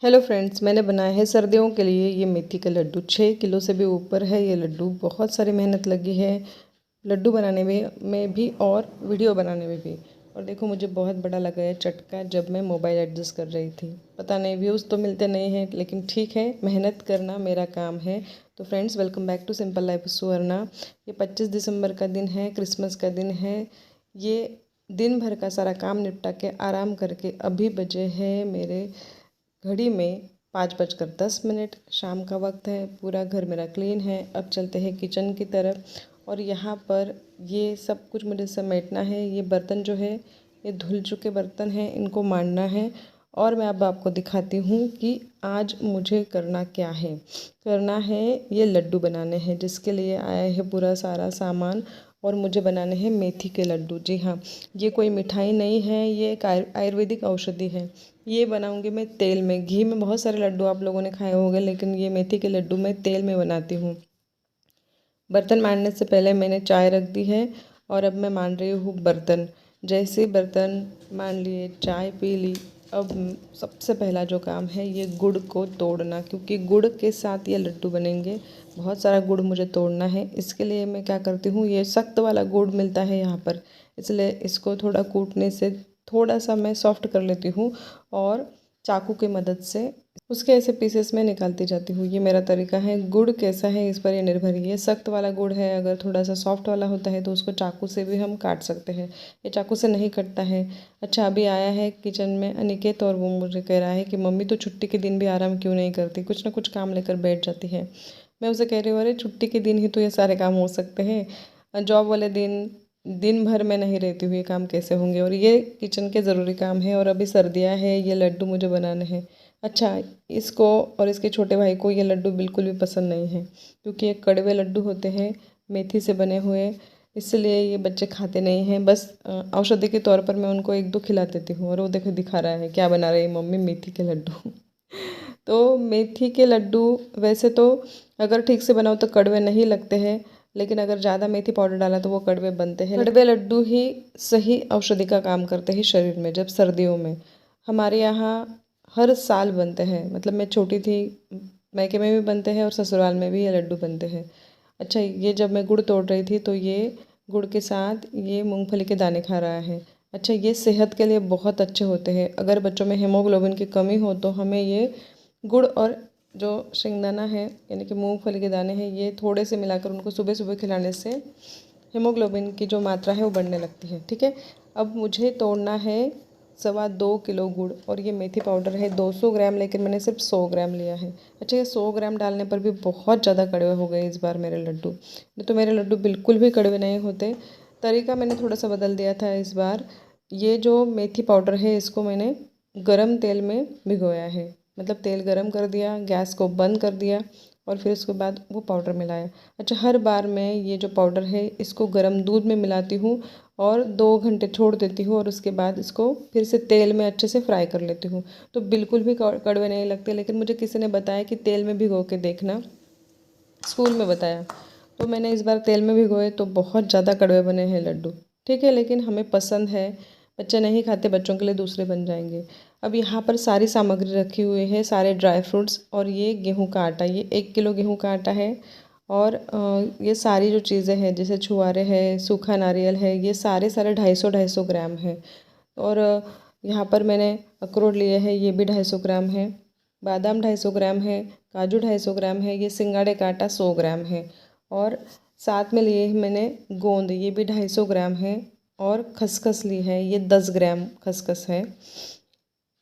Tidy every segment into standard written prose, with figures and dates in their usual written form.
Hello friends, मैंने बनाए हैं सर्दियों के लिए ये मेथी के लड्डू। 6 किलो से भी ऊपर है ये लड्डू। बहुत सारी मेहनत लगी है लड्डू बनाने में भी और वीडियो बनाने में भी। और देखो, मुझे बहुत बड़ा लगा है चटका जब मैं मोबाइल एडजस्ट कर रही थी। पता नहीं, व्यूज़ तो मिलते नहीं हैं, लेकिन ठीक है, मेहनत करना मेरा काम है। तो friends, welcome back to simple life Suvarna. ये 25 दिसंबर का दिन है, क्रिसमस का दिन है। ये दिन भर का सारा काम निपटा के आराम करके अभी बजे हैं मेरे घड़ी में 5:10। शाम का वक्त है। पूरा घर मेरा क्लीन है। अब चलते हैं किचन की तरफ। और यहाँ पर ये सब कुछ मुझे समेटना है। ये बर्तन जो है ये धुल चुके बर्तन हैं, इनको मांजना है। और मैं अब आपको दिखाती हूँ कि आज मुझे करना क्या है। करना है ये लड्डू बनाने हैं, जिसके लिए आया है पूरा सारा सामान। और मुझे बनाने हैं मेथी के लड्डू। जी हाँ, ये कोई मिठाई नहीं है, ये एक आयुर्वेदिक औषधि है। ये बनाऊंगी मैं तेल में। घी में बहुत सारे लड्डू आप लोगों ने खाए होंगे, लेकिन ये मेथी के लड्डू मैं तेल में बनाती हूँ। बर्तन मांजने से पहले मैंने चाय रख दी है और अब मैं मान रही हूँ बर्तन। जैसे बर्तन मान लिए, चाय पी ली। अब सबसे पहला जो काम है ये गुड़ को तोड़ना, क्योंकि गुड़ के साथ ये लड्डू बनेंगे। बहुत सारा गुड़ मुझे तोड़ना है। इसके लिए मैं क्या करती हूँ, ये सख्त वाला गुड़ मिलता है यहाँ पर, इसलिए इसको थोड़ा कूटने से थोड़ा सा मैं सॉफ्ट कर लेती हूँ और चाकू की मदद से उसके ऐसे पीसेस में निकालती जाती हूँ। ये मेरा तरीका है। गुड़ कैसा है इस पर ये निर्भर है। ये सख्त वाला गुड़ है, अगर थोड़ा सा सॉफ्ट वाला होता है तो उसको चाकू से भी हम काट सकते हैं। ये चाकू से नहीं कटता है। अच्छा, अभी आया है किचन में अनिकेत और वो मुझे कह रहा है कि मम्मी तो छुट्टी के दिन भी आराम क्यों नहीं करती, कुछ ना कुछ काम लेकर बैठ जाती है। मैं उसे कह रही हूँ, अरे छुट्टी के दिन ही तो ये सारे काम हो सकते हैं। जॉब वाले दिन दिन भर मैं नहीं रहती हूँ, ये काम कैसे होंगे। और ये किचन के ज़रूरी काम है। और अभी सर्दियाँ हैं, ये लड्डू मुझे बनाने हैं। अच्छा, इसको और इसके छोटे भाई को ये लड्डू बिल्कुल भी पसंद नहीं है, क्योंकि ये कड़वे लड्डू होते हैं मेथी से बने हुए। इसलिए ये बच्चे खाते नहीं हैं। बस औषधि के तौर पर मैं उनको एक दो खिला देती हूँ। और वो देखो दिखा रहा है क्या बना रही है मम्मी, मेथी के लड्डू। तो मेथी के लड्डू वैसे तो अगर ठीक से बनाओ तो कड़वे नहीं लगते हैं, लेकिन अगर ज़्यादा मेथी पाउडर डाला तो वो कड़वे बनते हैं। कड़वे लड्डू ही सही औषधि का काम करते हैं शरीर में, जब सर्दियों में। हमारे यहाँ हर साल बनते हैं, मतलब मैं छोटी थी मायके में भी बनते हैं और ससुराल में भी ये लड्डू बनते हैं। अच्छा, ये जब मैं गुड़ तोड़ रही थी तो ये गुड़ के साथ ये मूंगफली के दाने खा रहा है। अच्छा, ये सेहत के लिए बहुत अच्छे होते हैं। अगर बच्चों में हीमोग्लोबिन की कमी हो तो हमें ये गुड़ और जो शेंगदाना है यानी कि मूंगफली के दाने हैं, ये थोड़े से मिलाकर उनको सुबह सुबह खिलाने से हीमोग्लोबिन की जो मात्रा है वो बढ़ने लगती है। ठीक है, अब मुझे तोड़ना है 2.25 किलो गुड़। और ये मेथी पाउडर है 200 ग्राम, लेकिन मैंने सिर्फ 100 ग्राम लिया है। अच्छा, ये 100 ग्राम डालने पर भी बहुत ज़्यादा कड़वे हो गए इस बार मेरे लड्डू। नहीं तो मेरे लड्डू बिल्कुल भी कड़वे नहीं होते। तरीका मैंने थोड़ा सा बदल दिया था इस बार। ये जो मेथी पाउडर है इसको मैंने गरम तेल में भिगोया है, मतलब तेल गरम कर दिया, गैस को बंद कर दिया और फिर उसके बाद वो पाउडर मिलाया। अच्छा, हर बार मैं ये जो पाउडर है इसको गर्म दूध में मिलाती हूँ और 2 घंटे छोड़ देती हूँ और उसके बाद इसको फिर से तेल में अच्छे से फ्राई कर लेती हूँ। तो बिल्कुल भी कड़वे नहीं लगते। लेकिन मुझे किसी ने बताया कि तेल में भिगो के देखना, स्कूल में बताया, तो मैंने इस बार तेल में भिगोए तो बहुत ज़्यादा कड़वे बने हैं लड्डू। ठीक है, लेकिन हमें पसंद है। बच्चे नहीं खाते, बच्चों के लिए दूसरे बन जाएंगे। अब यहाँ पर सारी सामग्री रखी हुई है, सारे ड्राई फ्रूट्स और ये गेहूं का आटा। ये 1 किलो गेहूं का आटा है। और ये सारी जो चीज़ें हैं जैसे छुआरे है, सूखा नारियल है, ये सारे सारे 250 ग्राम है। और यहाँ पर मैंने अखरोट लिए हैं, ये भी 250 ग्राम है। बादाम 250 ग्राम है। काजू 250 ग्राम है। ये सिंगाड़े का आटा 100 ग्राम है। और साथ में लिए मैंने गोंद, ये भी 250 ग्राम है। और खसखस ली है, ये 10 ग्राम खसखस है।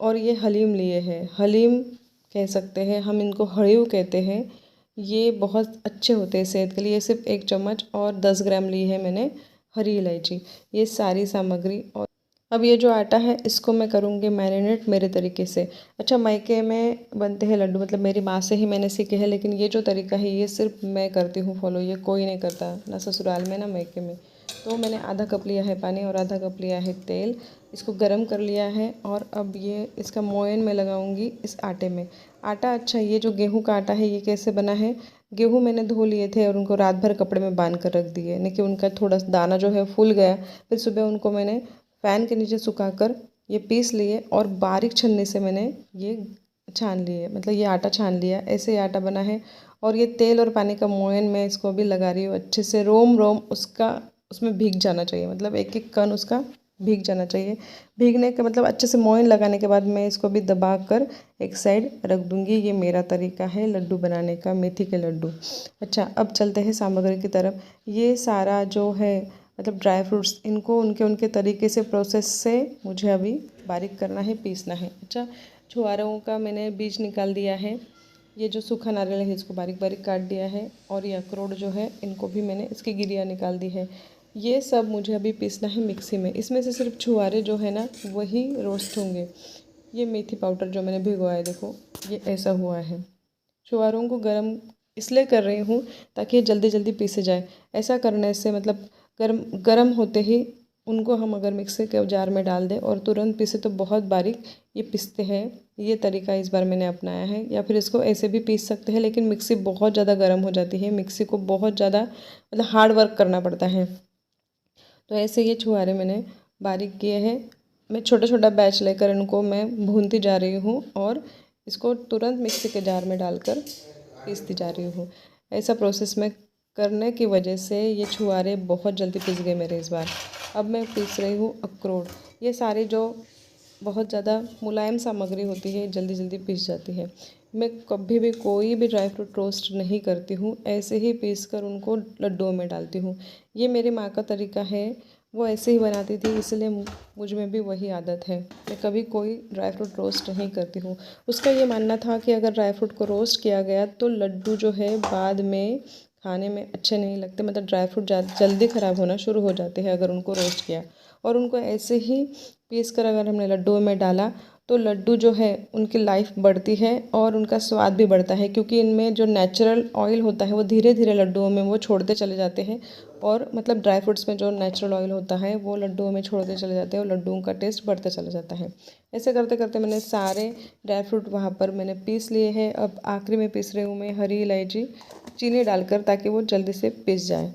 और ये हलीम लिए हैं, हलीम कह सकते हैं हम इनको, हड़ीव कहते हैं। ये बहुत अच्छे होते हैं सेहत के लिए। सिर्फ 1 चम्मच और 10 ग्राम ली है मैंने हरी इलायची। ये सारी सामग्री। और अब ये जो आटा है इसको मैं करूँगी मैरिनेट मेरे तरीके से। अच्छा, मायके में बनते हैं लड्डू, मतलब मेरी माँ से ही मैंने सीखे हैं, लेकिन ये जो तरीका है ये सिर्फ मैं करती हूँ फॉलो, ये कोई नहीं करता, ना ससुराल में ना मायके में। तो मैंने आधा कप लिया है पानी और आधा कप लिया है तेल। इसको गरम कर लिया है और अब ये इसका मोयन मैं लगाऊंगी इस आटे में। आटा, अच्छा, ये जो गेहूं का आटा है ये कैसे बना है। गेहूं मैंने धो लिए थे और उनको रात भर कपड़े में बांध कर रख दिए, यानी कि उनका थोड़ा दाना जो है फूल गया। फिर सुबह उनको मैंने फ़ैन के नीचे सुखाकर ये पीस लिए और बारीक छन्नी से मैंने ये छान लिए, मतलब ये आटा छान लिया, ऐसे ही आटा बना है। और ये तेल और पानी का मोयन मैं इसको अभी लगा रही हूँ अच्छे से, रोम रोम उसका उसमें भीग जाना चाहिए, मतलब एक एक कण उसका भीग जाना चाहिए। भीगने का मतलब अच्छे से मोयन लगाने के बाद मैं इसको भी दबा कर एक साइड रख दूँगी। ये मेरा तरीका है लड्डू बनाने का, मेथी के लड्डू। अच्छा, अब चलते हैं सामग्री की तरफ। ये सारा जो है मतलब ड्राई फ्रूट्स, इनको उनके उनके तरीके से प्रोसेस से मुझे अभी बारीक करना है, पीसना है। अच्छा, छुआरों का मैंने बीज निकाल दिया है। ये जो सूखा नारियल है इसको बारीक बारीक काट दिया है। और ये अखरोट जो है इनको भी मैंने इसकी गिरियाँ निकाल दी है। ये सब मुझे अभी पीसना है मिक्सी में। इसमें से सिर्फ छुआरे जो है ना वही रोस्ट होंगे। ये मेथी पाउडर जो मैंने भिगोया है, देखो ये ऐसा हुआ है। छुआरों को गरम इसलिए कर रही हूँ ताकि ये जल्दी जल्दी पीसे जाए। ऐसा करने से मतलब गरम गरम होते ही उनको हम अगर मिक्सी के जार में डाल दें और तुरंत पीसे तो बहुत बारीक ये पीसते हैं। ये तरीका इस बार मैंने अपनाया है। या फिर इसको ऐसे भी पीस सकते हैं, लेकिन मिक्सी बहुत ज़्यादा गर्म हो जाती है, मिक्सी को बहुत ज़्यादा मतलब हार्ड वर्क करना पड़ता है। तो ऐसे ये छुहारे मैंने बारीक किए हैं। मैं छोटा छोटा बैच लेकर इनको मैं भूनती जा रही हूँ और इसको तुरंत मिक्सी के जार में डालकर पीसती जा रही हूँ। ऐसा प्रोसेस में करने की वजह से ये छुहारे बहुत जल्दी पिस गए मेरे इस बार। अब मैं पीस रही हूँ अखरोट। ये सारे जो बहुत ज़्यादा मुलायम सामग्री होती है जल्दी जल्दी पीस जाती है। मैं कभी भी कोई भी ड्राई फ्रूट रोस्ट नहीं करती हूँ, ऐसे ही पीस कर उनको लड्डुओं में डालती हूँ। ये मेरी माँ का तरीका है, वो ऐसे ही बनाती थी, इसलिए मुझ में भी वही आदत है। मैं कभी कोई ड्राई फ्रूट रोस्ट नहीं करती हूँ। उसका ये मानना था कि अगर ड्राई फ्रूट को रोस्ट किया गया तो लड्डू जो है बाद में खाने में अच्छे नहीं लगते, मतलब ड्राई फ्रूट जल्दी ख़राब होना शुरू हो जाते हैं अगर उनको रोस्ट किया। और उनको ऐसे ही पीस कर अगर हमने लड्डुओं में डाला तो लड्डू जो है उनकी लाइफ बढ़ती है और उनका स्वाद भी बढ़ता है, क्योंकि इनमें जो नेचुरल ऑयल होता है वो धीरे धीरे लड्डुओं में वो छोड़ते चले जाते हैं। और मतलब ड्राई फ्रूट्स में जो नेचुरल ऑयल होता है वो लड्डुओं में छोड़ते चले जाते हैं और लड्डुओं का टेस्ट बढ़ता चला जाता है। ऐसे करते करते मैंने सारे ड्राई फ्रूट वहाँ पर मैंने पीस लिए हैं। अब आखिरी में पीस रही हूँ मैं हरी इलायची चीनी डालकर, ताकि वो जल्दी से पिस जाए।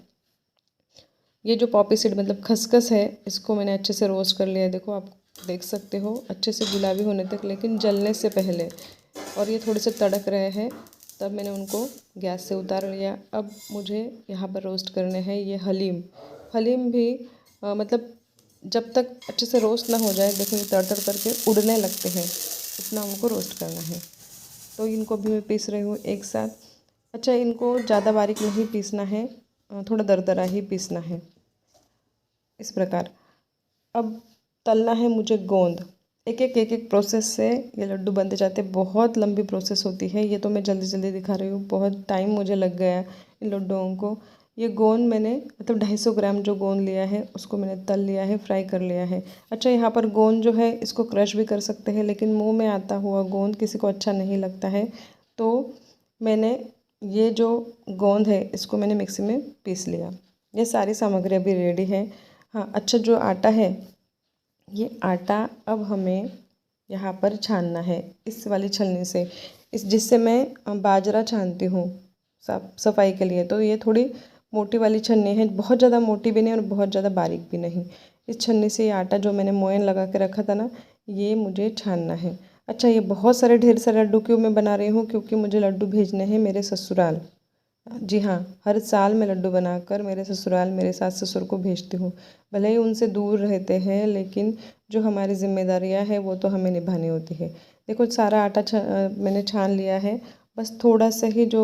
ये जो पॉपी सीड मतलब खसखस है, इसको मैंने अच्छे से रोस्ट कर लिया है। देखो आप देख सकते हो अच्छे से गुलाबी होने तक, लेकिन जलने से पहले। और ये थोड़े से तड़क रहे हैं, तब मैंने उनको गैस से उतार लिया। अब मुझे यहाँ पर रोस्ट करने हैं ये हलीम। हलीम भी मतलब जब तक अच्छे से रोस्ट ना हो जाए, देखो ये तड़ तड़ करके उड़ने लगते हैं, इतना उनको रोस्ट करना है। तो इनको भी मैं पीस रही हूँ एक साथ। अच्छा, इनको ज़्यादा बारीक नहीं पीसना है, थोड़ा दरदरा ही पीसना है, इस प्रकार। अब तलना है मुझे गोंद। एक एक प्रोसेस से ये लड्डू बनते जाते हैं। बहुत लंबी प्रोसेस होती है, ये तो मैं जल्दी जल्दी दिखा रही हूँ, बहुत टाइम मुझे लग गया इन लड्डुओं को। ये गोंद मैंने मतलब 250 ग्राम जो गोंद लिया है उसको मैंने तल लिया है, फ्राई कर लिया है। अच्छा, यहाँ पर गोंद जो है इसको क्रश भी कर सकते हैं, लेकिन मुंह में आता हुआ गोंद किसी को अच्छा नहीं लगता है, तो मैंने ये जो गोंद है इसको मैंने मिक्सी में पीस लिया। ये सारी सामग्री अभी रेडी है। हाँ, अच्छा, जो आटा है ये आटा अब हमें यहाँ पर छानना है इस वाली छलनी से, इस जिससे मैं बाजरा छानती हूँ साफ सफाई के लिए। तो ये थोड़ी मोटी वाली छन्नी है, बहुत ज़्यादा मोटी भी नहीं और बहुत ज़्यादा बारीक भी नहीं। इस छन्नी से ये आटा जो मैंने मोयन लगा के रखा था ना, ये मुझे छानना है। अच्छा, ये बहुत सारे ढेर सारे लड्डू क्यों मैं बना रही हूँ, क्योंकि मुझे लड्डू भेजने हैं मेरे ससुराल। जी हाँ, हर साल मैं लड्डू बनाकर मेरे ससुराल मेरे सास ससुर को भेजती हूँ। भले ही उनसे दूर रहते हैं, लेकिन जो हमारी जिम्मेदारियाँ हैं वो तो हमें निभानी होती है। देखो सारा आटा मैंने छान लिया है, बस थोड़ा सा ही जो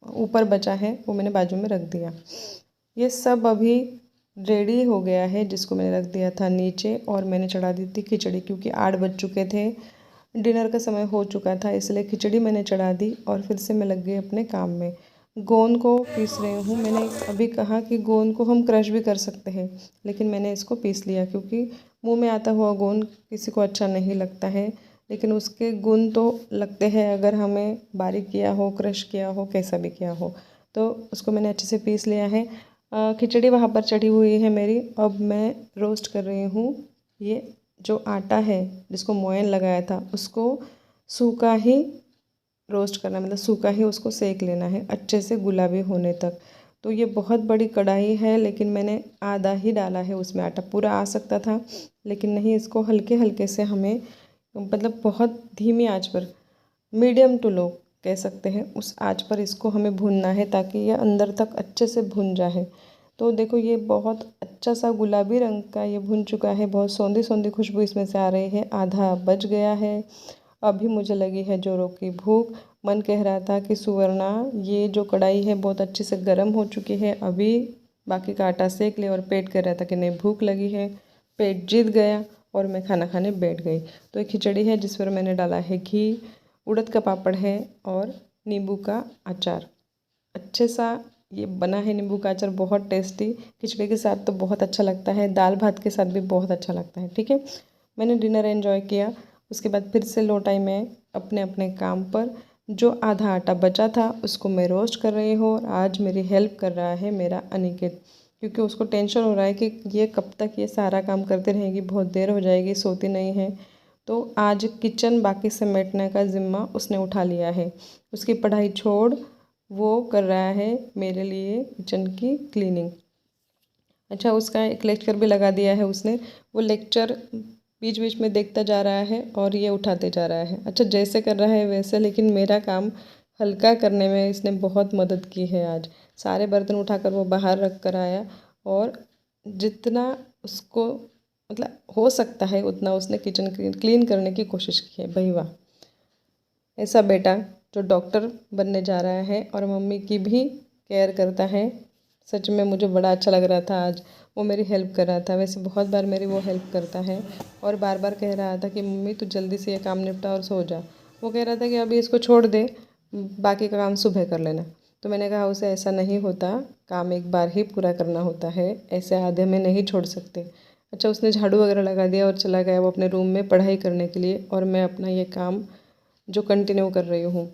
ऊपर बचा है वो मैंने बाजू में रख दिया। ये सब अभी रेडी हो गया है, जिसको मैंने रख दिया था नीचे और मैंने चढ़ा दी थी खिचड़ी, क्योंकि 8 बज चुके थे, डिनर का समय हो चुका था, इसलिए खिचड़ी मैंने चढ़ा दी और फिर से मैं लग गई अपने काम में। गोंद को पीस रही हूँ। मैंने अभी कहा कि गोंद को हम क्रश भी कर सकते हैं, लेकिन मैंने इसको पीस लिया, क्योंकि मुंह में आता हुआ गोंद किसी को अच्छा नहीं लगता है, लेकिन उसके गुण तो लगते हैं अगर हमें बारीक किया हो, क्रश किया हो, कैसा भी किया हो। तो उसको मैंने अच्छे से पीस लिया है। खिचड़ी वहाँ पर चढ़ी हुई है मेरी। अब मैं रोस्ट कर रही हूँ ये जो आटा है जिसको मोयन लगाया था, उसको सूखा ही रोस्ट करना, मतलब सूखा ही उसको सेक लेना है अच्छे से गुलाबी होने तक। तो ये बहुत बड़ी कढ़ाई है, लेकिन मैंने आधा ही डाला है उसमें आटा, पूरा आ सकता था लेकिन नहीं, इसको हल्के हल्के से हमें मतलब बहुत धीमी आंच पर मीडियम टू लो कह सकते हैं, उस आंच पर इसको हमें भूनना है ताकि ये अंदर तक अच्छे से भुन जाए। तो देखो ये बहुत अच्छा सा गुलाबी रंग का ये भुन चुका है, बहुत सौंधी सौंधी खुशबू इसमें से आ रही है। आधा बच गया है। अभी मुझे लगी है जोरों की भूख। मन कह रहा था कि सुवर्णा ये जो कढ़ाई है बहुत अच्छे से गर्म हो चुकी है, अभी बाकी का आटा सेक ले। और पेट कह रहा था कि नहीं भूख लगी है। पेट जीत गया और मैं खाना खाने बैठ गई। तो एक खिचड़ी है जिस पर मैंने डाला है घी, उड़द का पापड़ है और नींबू का अचार। अच्छे सा ये बना है नींबू का अचार, बहुत टेस्टी। खिचड़ी के साथ तो बहुत अच्छा लगता है, दाल भात के साथ भी बहुत अच्छा लगता है। ठीक है, मैंने डिनर एंजॉय किया। उसके बाद फिर से लौटाई मैं अपने अपने काम पर। जो आधा आटा बचा था उसको मैं रोस्ट कर रही हूँ और आज मेरी हेल्प कर रहा है मेरा अनिकेत, क्योंकि उसको टेंशन हो रहा है कि ये कब तक ये सारा काम करते रहेगी, बहुत देर हो जाएगी, सोती नहीं है। तो आज किचन बाकी समेटने का ज़िम्मा उसने उठा लिया है। उसकी पढ़ाई छोड़ वो कर रहा है मेरे लिए किचन की क्लीनिंग। अच्छा, उसका एक लेक्चर भी लगा दिया है उसने। वो लेक्चर बीच बीच में देखता जा रहा है और ये उठाते जा रहा है। अच्छा, जैसे कर रहा है वैसे, लेकिन मेरा काम हल्का करने में इसने बहुत मदद की है। आज सारे बर्तन उठाकर वो बाहर रख कर आया और जितना उसको मतलब हो सकता है उतना उसने किचन क्लीन करने की कोशिश की है। भाई वाह, ऐसा बेटा जो डॉक्टर बनने जा रहा है और मम्मी की भी केयर करता है। सच में मुझे बड़ा अच्छा लग रहा था आज वो मेरी हेल्प कर रहा था। वैसे बहुत बार मेरी वो हेल्प करता है और बार बार कह रहा था कि मम्मी तू जल्दी से ये काम निपटा और सो जा। वो कह रहा था कि अभी इसको छोड़ दे, बाकी का काम सुबह कर लेना। तो मैंने कहा उसे ऐसा नहीं होता, काम एक बार ही पूरा करना होता है, ऐसे आधे में नहीं छोड़ सकते। अच्छा, उसने झाड़ू वगैरह लगा दिया और चला गया वो अपने रूम में पढ़ाई करने के लिए, और मैं अपना ये काम जो कंटिन्यू कर रही हूँ।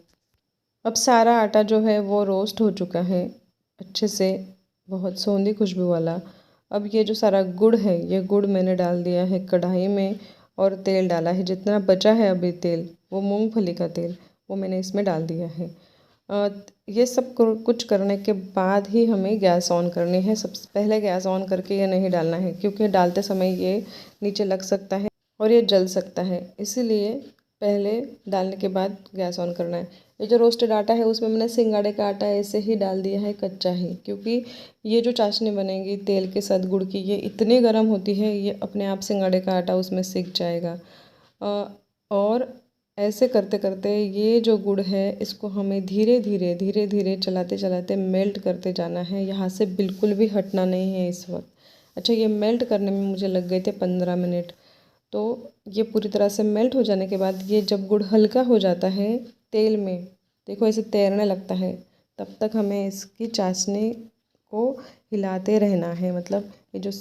अब सारा आटा जो है वो रोस्ट हो चुका है अच्छे से, बहुत सौंधी खुशबू वाला। अब ये जो सारा गुड़ है, ये गुड़ मैंने डाल दिया है कढ़ाई में और तेल डाला है। जितना बचा है अभी तेल, वो मूंगफली का तेल, वो मैंने इसमें डाल दिया है। ये सब कुछ करने के बाद ही हमें गैस ऑन करनी है। सबसे पहले गैस ऑन करके ये नहीं डालना है, क्योंकि डालते समय ये नीचे लग सकता है और ये जल सकता है, इसीलिए पहले डालने के बाद गैस ऑन करना है। ये जो रोस्टेड आटा है उसमें मैंने सिंगाड़े का आटा ऐसे ही डाल दिया है कच्चा ही, क्योंकि ये जो चाशनी बनेगी तेल के साथ गुड़ की, ये इतनी गर्म होती है, ये अपने आप सिंगाड़े का आटा उसमें सिक जाएगा। और ऐसे करते करते ये जो गुड़ है इसको हमें धीरे धीरे धीरे धीरे चलाते चलाते मेल्ट करते जाना है। यहाँ से बिल्कुल भी हटना नहीं है इस वक्त। अच्छा, ये मेल्ट करने में मुझे लग गए थे 15 मिनट। तो ये पूरी तरह से मेल्ट हो जाने के बाद ये जब गुड़ हल्का हो जाता है तेल में, देखो ऐसे तैरने लगता है, तब तक हमें इसकी चाशनी को हिलाते रहना है। मतलब ये जो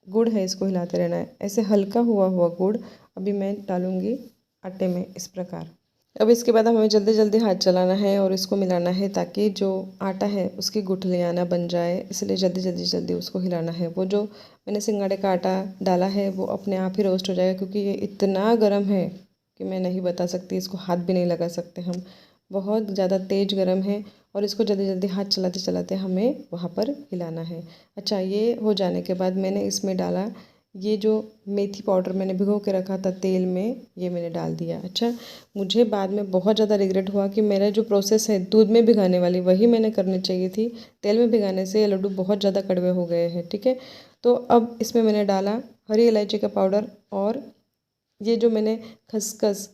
गुड़ है इसको हिलाते रहना है। ऐसे हल्का हुआ हुआ गुड़ अभी मैं डालूँगी आटे में इस प्रकार। अब इसके बाद हमें जल्दी जल्दी हाथ चलाना है और इसको मिलाना है ताकि जो आटा है उसकी गुठलियाँ ना बन जाए, इसलिए जल्दी जल्दी जल्दी उसको हिलाना है। वो जो मैंने सिंगाड़े का आटा डाला है वो अपने आप ही रोस्ट हो जाएगा, क्योंकि ये इतना गर्म है कि मैं नहीं बता सकती, इसको हाथ भी नहीं लगा सकते हम, बहुत ज़्यादा तेज़ गर्म है। और इसको जल्दी जल्दी हाथ चलाते चलाते हमें वहाँ पर हिलाना है। अच्छा, ये हो जाने के बाद मैंने इसमें डाला ये जो मेथी पाउडर मैंने भिगो के रखा था तेल में, ये मैंने डाल दिया। अच्छा, मुझे बाद में बहुत ज़्यादा रिग्रेट हुआ कि मेरा जो प्रोसेस है दूध में भिगाने वाली वही मैंने करनी चाहिए थी। तेल में भिगाने से ये लड्डू बहुत ज़्यादा कड़वे हो गए हैं। ठीक है, तो अब इसमें मैंने डाला हरी इलायची का पाउडर और ये जो मैंने खसखस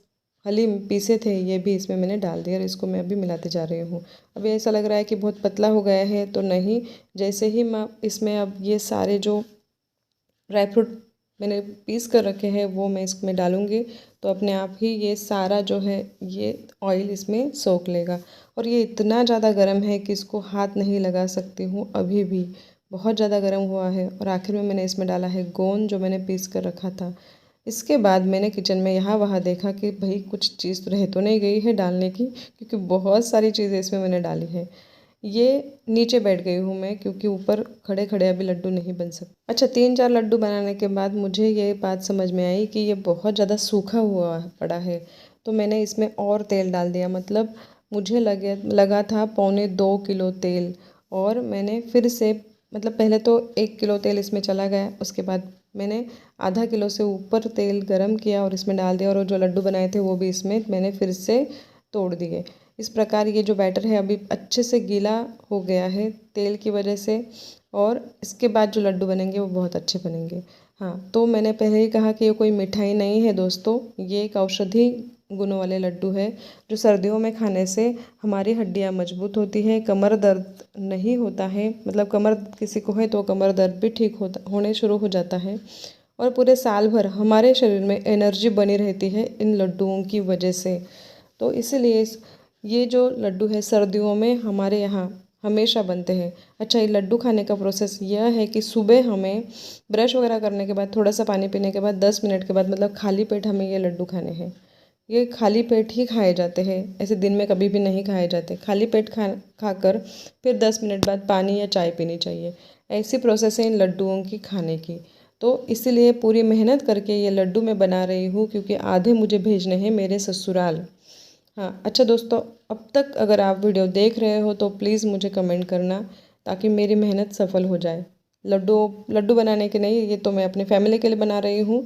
हलीम पीसे थे ये भी इसमें मैंने डाल दिया और इसको मैं अभी मिलाते जा रही हूँ। अभी ऐसा लग रहा है कि बहुत पतला हो गया है, तो नहीं, जैसे ही मैं इसमें अब ये सारे जो ड्राई फ्रूट मैंने पीस कर रखे हैं वो मैं इसमें डालूँगी, तो अपने आप ही ये सारा जो है ये ऑयल इसमें सोख लेगा। और ये इतना ज़्यादा गर्म है कि इसको हाथ नहीं लगा सकती हूँ अभी भी, बहुत ज़्यादा गर्म हुआ है। और आखिर में मैंने इसमें डाला है गोंद जो मैंने पीस कर रखा था। इसके बाद मैंने किचन में यहाँ वहाँ देखा कि भाई कुछ चीज़ तो रह तो नहीं गई है डालने की, क्योंकि बहुत सारी चीज़ें इसमें मैंने डाली है। ये नीचे बैठ गई हूँ मैं, क्योंकि ऊपर खड़े खड़े अभी लड्डू नहीं बन सकते। अच्छा, 3-4 लड्डू बनाने के बाद मुझे ये बात समझ में आई कि ये बहुत ज़्यादा सूखा हुआ पड़ा है, तो मैंने इसमें और तेल डाल दिया। मतलब मुझे लगा था 1.25 किलो तेल, और मैंने फिर से मतलब पहले तो 1 किलो तेल इसमें चला गया, उसके बाद मैंने आधा किलो से ऊपर तेल गरम किया और इसमें डाल दिया, और जो लड्डू बनाए थे वो भी इसमें मैंने फिर से तोड़ दिए। इस प्रकार ये जो बैटर है अभी अच्छे से गीला हो गया है तेल की वजह से, और इसके बाद जो लड्डू बनेंगे वो बहुत अच्छे बनेंगे। हाँ, तो मैंने पहले ही कहा कि ये कोई मिठाई नहीं है दोस्तों, ये एक औषधि गुणों वाले लड्डू है जो सर्दियों में खाने से हमारी हड्डियाँ मजबूत होती है, कमर दर्द नहीं होता है, मतलब कमर किसी को है तो कमर दर्द भी ठीक होने शुरू हो जाता है, और पूरे साल भर हमारे शरीर में एनर्जी बनी रहती है इन लड्डुओं की वजह से। तो इसीलिए ये जो लड्डू है सर्दियों में हमारे यहाँ हमेशा बनते हैं। अच्छा, ये लड्डू खाने का प्रोसेस यह है कि सुबह हमें ब्रश वगैरह करने के बाद, थोड़ा सा पानी पीने के बाद 10 मिनट के बाद, मतलब खाली पेट हमें ये लड्डू खाने हैं। ये खाली पेट ही खाए जाते हैं, ऐसे दिन में कभी भी नहीं खाए जाते। खाली पेट खाकर फिर 10 मिनट बाद पानी या चाय पीनी चाहिए। ऐसी प्रोसेस है इन लड्डुओं की खाने की। तो इसीलिए पूरी मेहनत करके ये लड्डू मैं बना रही हूँ, क्योंकि आधे मुझे भेजने हैं मेरे ससुराल। हाँ, अच्छा दोस्तों, अब तक अगर आप वीडियो देख रहे हो तो प्लीज़ मुझे कमेंट करना, ताकि मेरी मेहनत सफल हो जाए। लड्डू बनाने के नहीं, ये तो मैं अपनी फैमिली के लिए बना रही हूँ,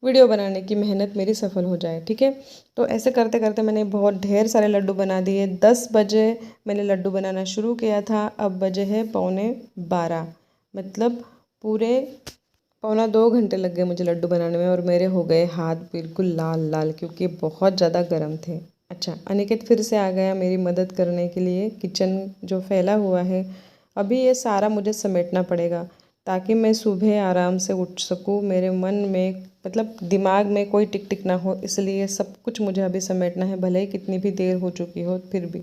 वीडियो बनाने की मेहनत मेरी सफल हो जाए, ठीक है। तो ऐसे करते करते मैंने बहुत ढेर सारे लड्डू बना दिए। 10 बजे मैंने लड्डू बनाना शुरू किया था, अब बजे है 11:15, मतलब पूरे 1.25 घंटे लग गए मुझे लड्डू बनाने में, और मेरे हो गए हाथ बिल्कुल लाल लाल, क्योंकि बहुत ज़्यादा गर्म थे। अच्छा, अनिकेत फिर से आ गया मेरी मदद करने के लिए। किचन जो फैला हुआ है, अभी ये सारा मुझे समेटना पड़ेगा, ताकि मैं सुबह आराम से उठ सकूं। मेरे मन में, मतलब दिमाग में कोई टिक टिक ना हो, इसलिए सब कुछ मुझे अभी समेटना है, भले ही कितनी भी देर हो चुकी हो फिर भी।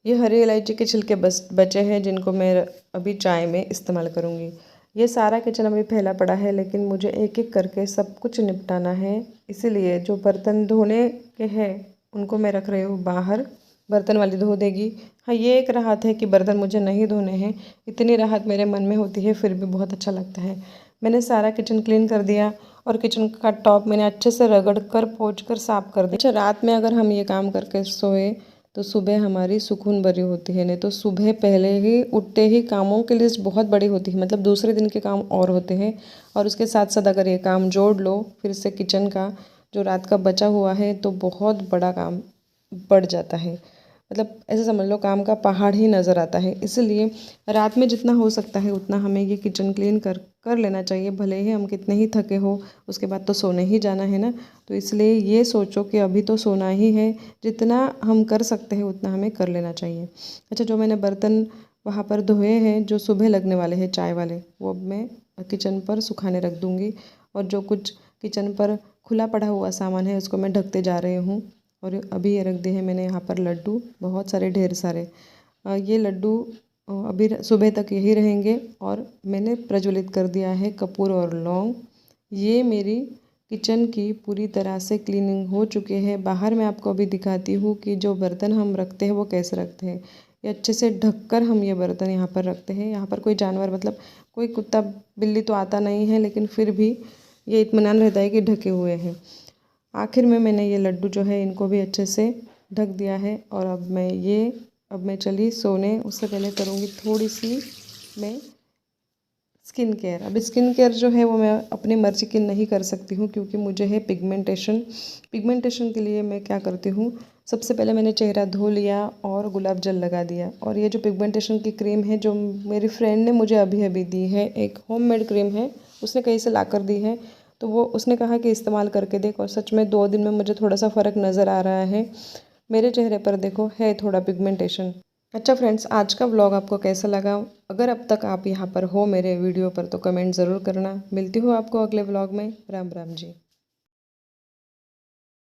ये हरी इलायची के छिलके बचे हैं, जिनको मैं अभी चाय में इस्तेमाल करूँगी। ये सारा किचन अभी फैला पड़ा है, लेकिन मुझे एक एक करके सब कुछ निपटाना है, इसीलिए जो बर्तन धोने के हैं उनको मैं रख रही हूँ बाहर, बर्तन वाली धो देगी। हाँ, ये एक राहत है कि बर्तन मुझे नहीं धोने हैं, इतनी राहत मेरे मन में होती है, फिर भी बहुत अच्छा लगता है। मैंने सारा किचन क्लीन कर दिया, और किचन का टॉप मैंने अच्छे से रगड़ कर पोंछ कर साफ कर दिया। अच्छा, रात में अगर हम ये काम करके सोए तो सुबह हमारी सुकून भरी होती है, नहीं तो सुबह पहले ही उठते ही कामों की लिस्ट बहुत बड़ी होती है, मतलब दूसरे दिन के काम और होते हैं, और उसके साथ साथ अगर ये काम जोड़ लो फिर से किचन का जो रात का बचा हुआ है, तो बहुत बड़ा काम बढ़ जाता है। मतलब ऐसे समझ लो काम का पहाड़ ही नज़र आता है। इसलिए रात में जितना हो सकता है उतना हमें ये किचन क्लीन कर लेना चाहिए, भले ही हम कितने ही थके हो, उसके बाद तो सोने ही जाना है ना। तो इसलिए ये सोचो कि अभी तो सोना ही है, जितना हम कर सकते हैं उतना हमें कर लेना चाहिए। अच्छा, जो मैंने बर्तन वहाँ पर धोए हैं जो सुबह लगने वाले हैं चाय वाले, वो अब मैं किचन पर सुखाने रख दूँगी, और जो कुछ किचन पर खुला पड़ा हुआ सामान है उसको मैं ढकते जा रही हूँ। और अभी ये रख दिए हैं मैंने यहाँ पर लड्डू, बहुत सारे ढेर सारे। ये लड्डू अभी सुबह तक यही रहेंगे, और मैंने प्रज्वलित कर दिया है कपूर और लौंग। ये मेरी किचन की पूरी तरह से क्लीनिंग हो चुके हैं। बाहर मैं आपको अभी दिखाती हूँ कि जो बर्तन हम रखते हैं वो कैसे रखते हैं। ये अच्छे से ढककर हम ये बर्तन यहाँ पर रखते हैं। यहाँ पर कोई जानवर, मतलब कोई कुत्ता बिल्ली तो आता नहीं है, लेकिन फिर भी ये इत्मीनान रहता है कि ढके हुए हैं। आखिर में मैंने ये लड्डू जो है इनको भी अच्छे से ढक दिया है, और अब मैं चली सोने। उससे पहले करूँगी थोड़ी सी मैं स्किन केयर। अब स्किन केयर जो है वो मैं अपनी मर्ज़ी की नहीं कर सकती हूँ, क्योंकि मुझे है पिगमेंटेशन के लिए मैं क्या करती हूँ, सबसे पहले मैंने चेहरा धो लिया और गुलाब जल लगा दिया। और ये जो पिगमेंटेशन की क्रीम है जो मेरी फ्रेंड ने मुझे अभी अभी दी है, एक होममेड क्रीम है, उसने कहीं से ला कर दी है, तो वो उसने कहा कि इस्तेमाल करके देख, और सच में 2 दिन में मुझे थोड़ा सा फ़र्क नज़र आ रहा है। मेरे चेहरे पर देखो है थोड़ा पिगमेंटेशन। अच्छा फ्रेंड्स, आज का व्लॉग आपको कैसा लगा? अगर अब तक आप यहाँ पर हो मेरे वीडियो पर तो कमेंट ज़रूर करना। मिलती हूँ आपको अगले व्लॉग में। राम राम जी।